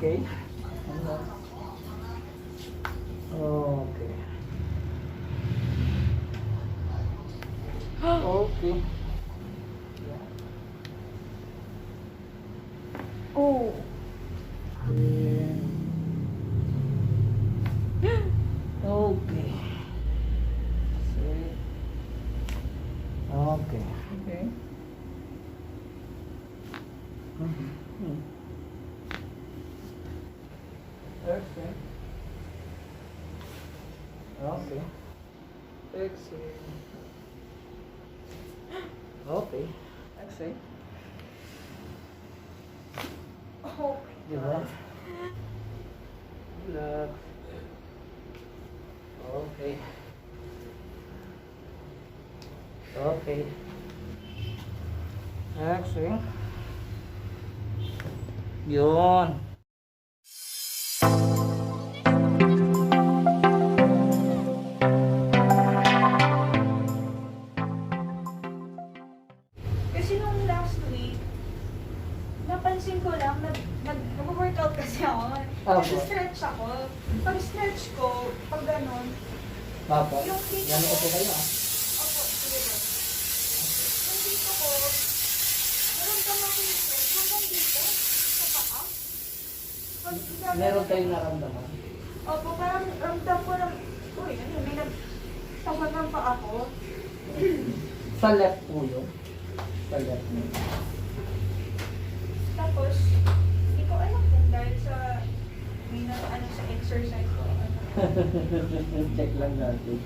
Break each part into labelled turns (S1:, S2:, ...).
S1: Okay. Okay. Okay.
S2: Oh.
S1: Okay. Okay.
S2: Okay.
S1: Okay. Okay. Exhale. Okay. Exhale.
S2: Oh.
S1: Diba? Relax. Okay. Okay. Exhale. Yun.
S2: Kasi nung last week, napansin ko lang, nag-workout kasi ako. Kasi
S1: Apo.
S2: stretch ako. Pag stretch ko, pag ganun,
S1: Papa.
S2: yung dito
S1: Yan
S2: ko,
S1: ko po kayo ah.
S2: opo, sige ba? Yung dito ko, naramdaman ko yung stretch hanggang dito, sa paa. Pag ganun,
S1: Meron kayong naramdaman?
S2: opo, parang ramdam ko lang, uy, ano, may nagtawag ng paa ko.
S1: Sa left po yun. Sa left mo.
S2: Tapos, hindi ko alam kung dahil sa, may ano sa exercise ko. Ano.
S1: Check lang natin.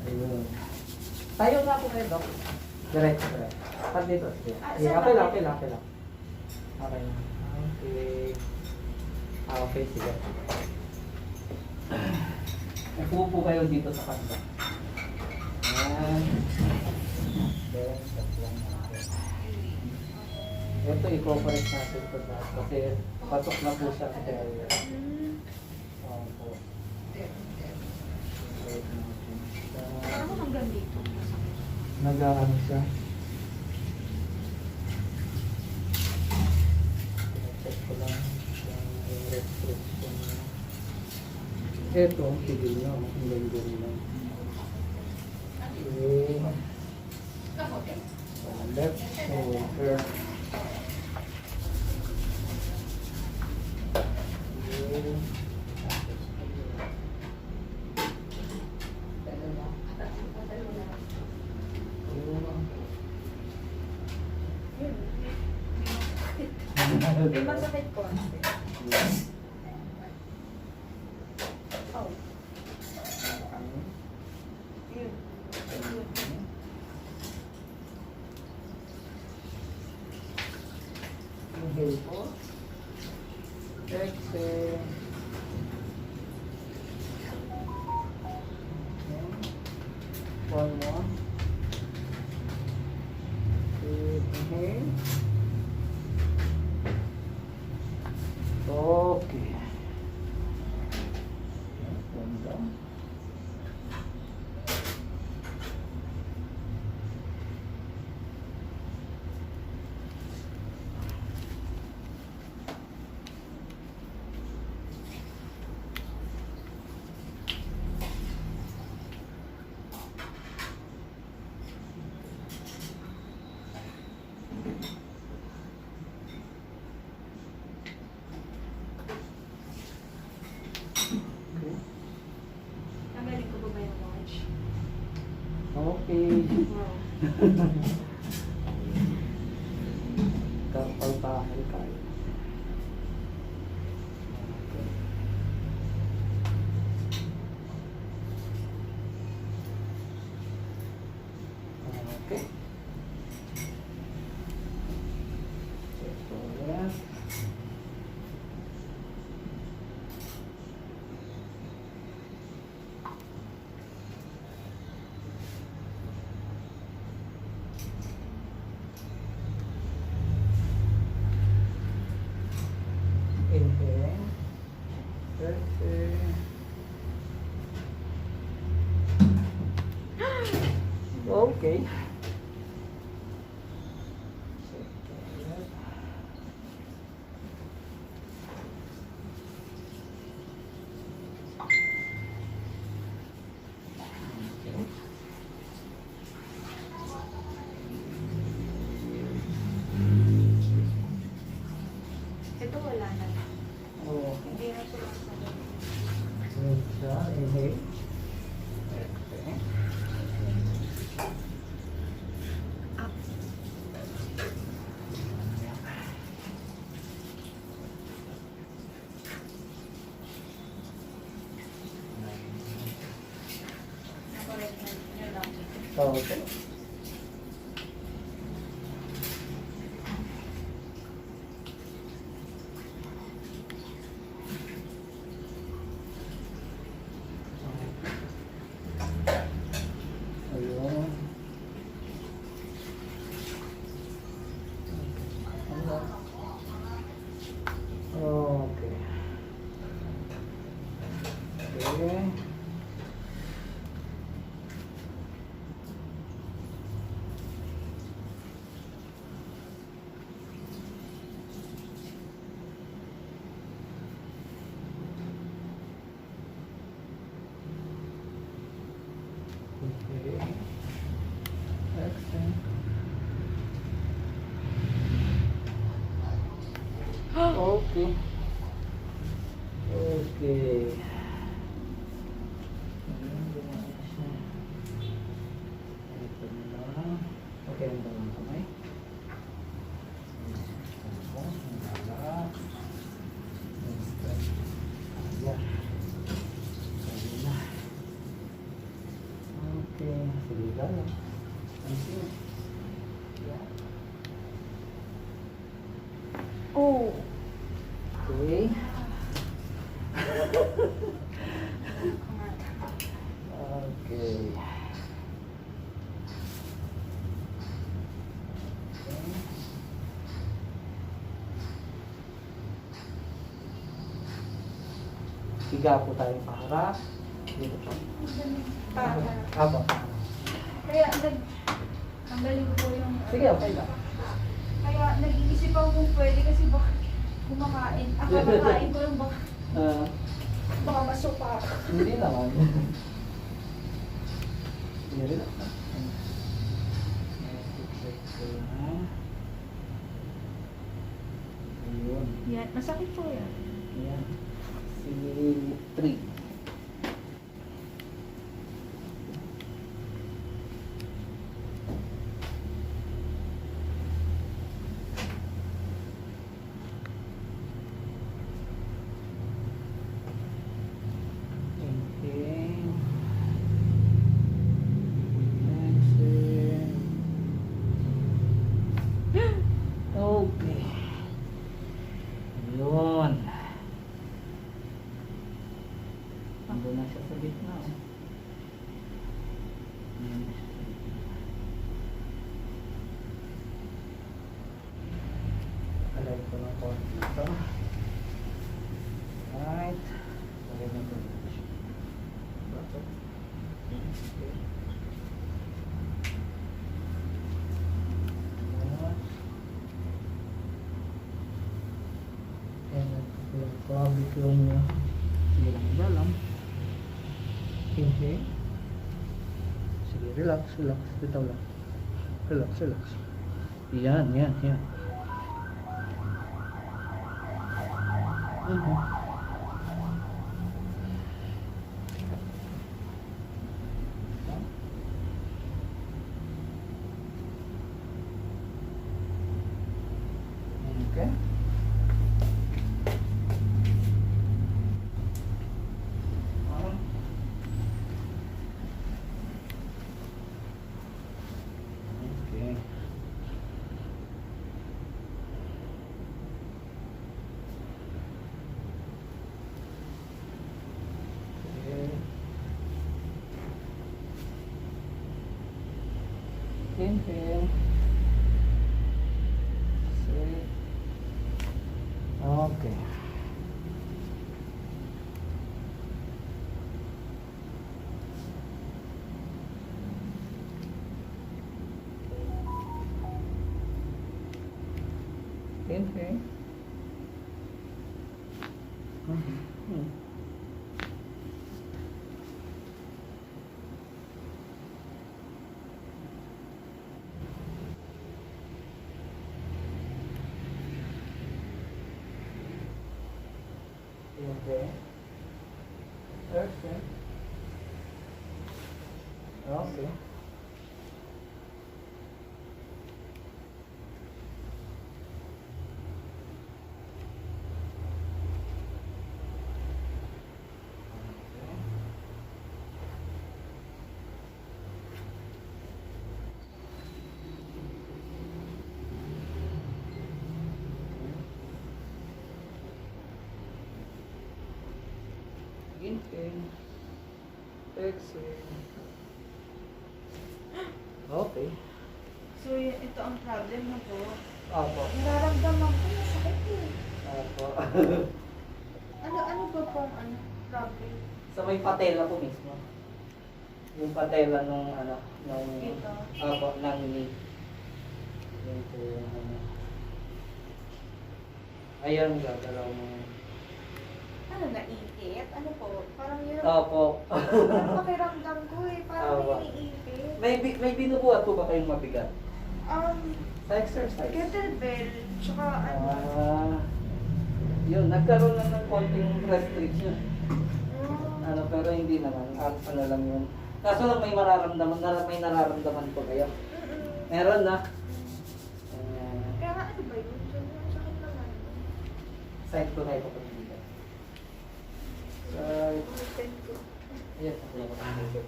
S1: Ayun. Tayo nga po kayo, Dok. Diretso, diretso. Pag dito, sige.
S2: Ah,
S1: Sige,
S2: saan
S1: okay lang,
S2: ba?
S1: okay lang, okay lang. Okay lang. Okay. Okay, sige. Upo po kayo dito sa kanta. Ayan. Then, stop lang natin. Ito, i-cooperate natin ito lahat. Kasi pasok na po siya sa area. Opo. Wait natin siya.
S2: Parang hanggang dito.
S1: Nag-ano siya. Check ko lang yung restriction niya. Ito, tigil na. Ang ganda lang. Okay. Left shoulder. Okay.
S2: May masakit ko. Oh. Yun.
S1: Inhale po. Exhale. One more. Inhale. Okay. One down. Okay.
S2: Tanggalin ko ba ba yung watch?
S1: Okay.
S2: Wow.
S1: Kapal bahay kayo. Okay. Ito yan. Inhale. Exhale. Okay. Okay.
S2: Up. Nakorek na niya lang.
S1: Okay. Ayun. Okay. Okay. Okay. Excellent. Okay. Okay. Ayan, gumawa na siya. Ito na lang. Okay, ang dalawang kamay. Ako, ang balak. Ayan. Ayan na. Okay, sige lang. Thank you. Yeah.
S2: Oh.
S1: Okay. Okay. Higa po tayo paharap. Dito po. Apo.
S2: Kaya tanggalin ko po yung...
S1: Sige, okay lang.
S2: Kaya nag-iisip ako kung pwede kasi baka kumakain. Ako kakain ko lang baka masupa ako.
S1: Hindi naman. Hindi rin ako. Check ko na. Ayun.
S2: Yan, masakit po yan.
S1: Ayan. Si 3. Okay. Ayun. Ando na siya sa gitna. Alay ko ng konti ito. Right. Lagay na ito. Okay. Clavicle niya. Sige lang, dalam. Okay. Sige, relax, relax. Bitaw lang. Relax, relax. Yan, yan, yan. Okay. Okay. Inhale. Sit. Okay. Inhale. Okay. Okay. Okay. Inhale. Exhale. Okay.
S2: So, ito ang problem mo po.
S1: Opo.
S2: Nararamdaman ko na sakit eh.
S1: Opo.
S2: Ano ba pong problem?
S1: Sa may patela po mismo. Yung patela nung
S2: Dito?
S1: Opo, ng knee. Yun po yung Ayun, gagalaw mo.
S2: Ano, naiipit? Ano po? Parang yun
S1: Opo.
S2: ang pakiramdam ko eh. Parang
S1: Tama.
S2: naiipit.
S1: May binubuhat po ba kayong mabigat? Sa exercise?
S2: Kettlebell, tsaka ano.
S1: Yun, nagkaroon lang ng konting restriction.
S2: mm,
S1: Pero hindi naman. Ano lang yun. Kaso lang may nararamdaman po kayo.
S2: mm-mm.
S1: Meron na.
S2: Kaya nga, ano ba yun? Diyan yung sakit naman.
S1: Side ko tayo po dito. Side.
S2: Ulitin ko.
S1: Ayan, ako lang po.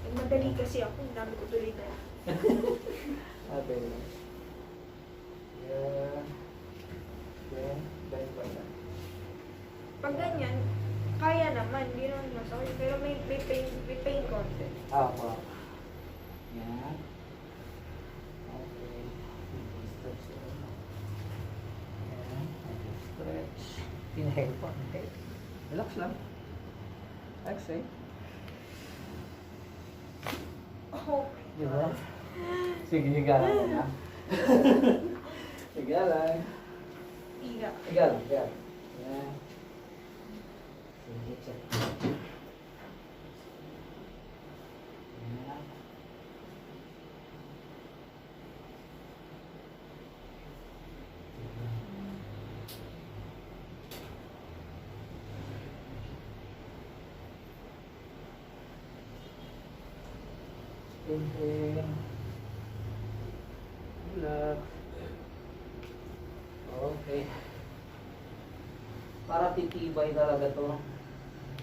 S2: Madali kasi ako, ang dami ko tuloy na.
S1: Okay. Yeah. Then, balik pa na.
S2: Pag ganyan, kaya naman, hindi naman masakit. Pero may pain konti.
S1: Opo. Yan. Okay. Stretch lang. Yan. Stretch. Inhale po. Inhale. Relax lang. Exhale.
S2: Oh,
S1: Di ba? Sige, higa lang na. Higa lang.
S2: iga.
S1: Higa lang. Higa lang. Yan. Sige, check. Yan. Inhale. Relax. Okay. Para titibay talaga to.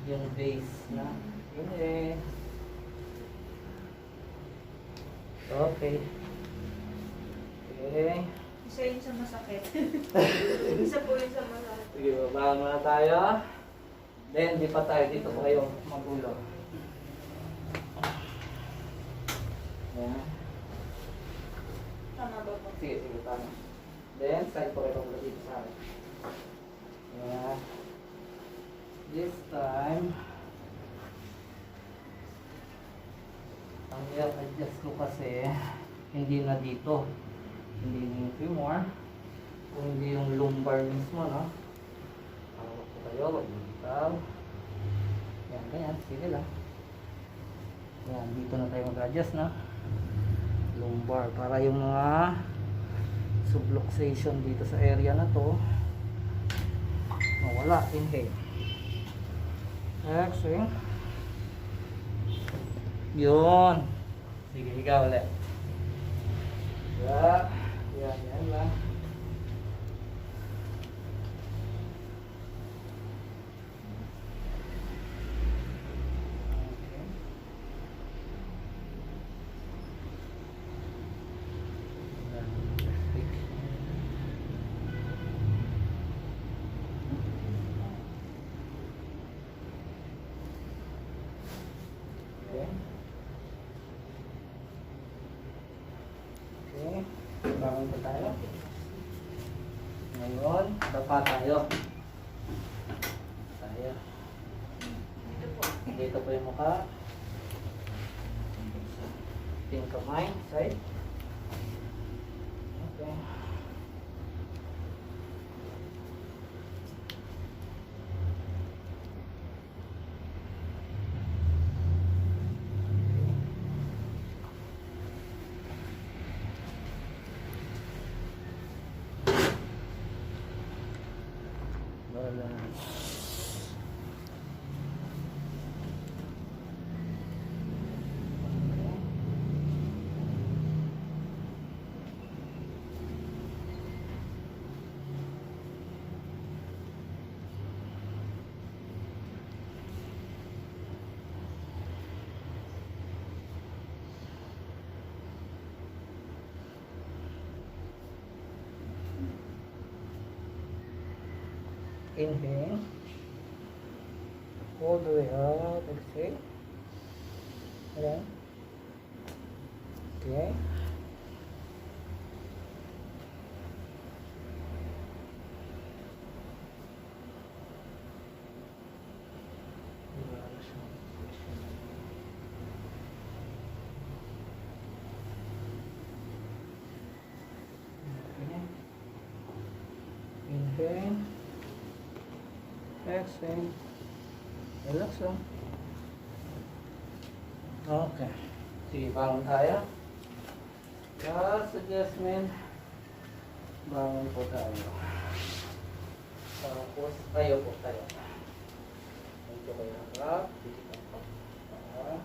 S1: Yung base na. Inhale. Okay. Okay.
S2: Isa yun sa masakit. Isa po yun sa masakit.
S1: Sige, babaan muna tayo. Then, di pa tayo. Dito po kayo magulo. Yan.
S2: Tama ba po?
S1: Sige, sige, tama. Then, side po kayo dito sa akin. Yan. This time, ang i-adjust ko kasi, hindi na dito. Hindi yung femur. Kung hindi yung lumbar mismo, no? Hawak ko kayo, wag mo bitaw. Yan, ganyan. Sige lang. Yan, dito na tayo mag-adjust, no? Lumbar. Para yung mga subluxation dito sa area na to, mawala. Inhale. Exhale. Yun. Sige, higa ulit. Yan. Yan lang. Okay. Okay. Okay. Bangon pa tayo. Ngayon, dapa tayo. Tayo.
S2: Dito po.
S1: Dito po yung mukha. Yung kamay, side. Okay. Balance. Inhale. All the way up. Exhale. Ayan. Okay. Inhale. Exhale. Relax lang. Okay. Sige, bangon tayo. Last adjustment. Bangon po tayo. Tapos, tayo po tayo. Ito kayo harap. Dito po. Okay.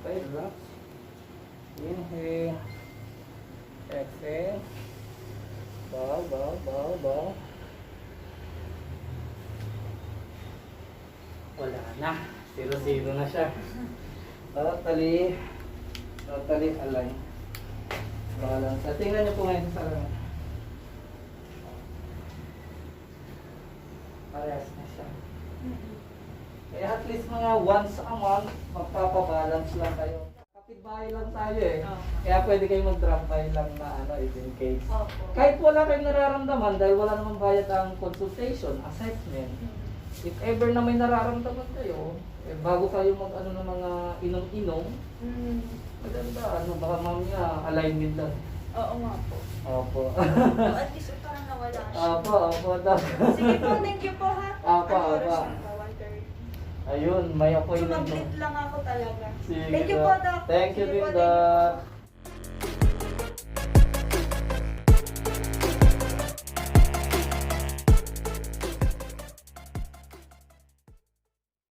S1: Okay, relax. Inhale. Exhale. Bow, bow, bow, bow. Wala na. 0-0 na siya. Totally align. Balance. Tingnan niyo po ngayon sa salamin. Parehas na siya. Kaya at least mga once a month, magpapabalance lang kayo. Kapitbahay lang tayo eh. Kaya pwede kayo mag-drop by lang na in case. Kahit wala kayong nararamdaman dahil wala namang bayad ang consultation, assessment. If ever na may nararamdaman kayo, bago kayo mag ng mga inom-inom, maganda, baka mamaya alignment lang.
S2: Oo nga po.
S1: Opo.
S2: So, at least parang nawala siya.
S1: Opo.
S2: Sige po, thank you po ha.
S1: Opo.
S2: Oras na po? 1:30.
S1: Ayun, may appointment.
S2: Sumaglit lang ako talaga.
S1: Sige,
S2: Thank you po, Doc.
S1: Thank you
S2: Sige
S1: din,
S2: po, thank you po.
S1: Doc.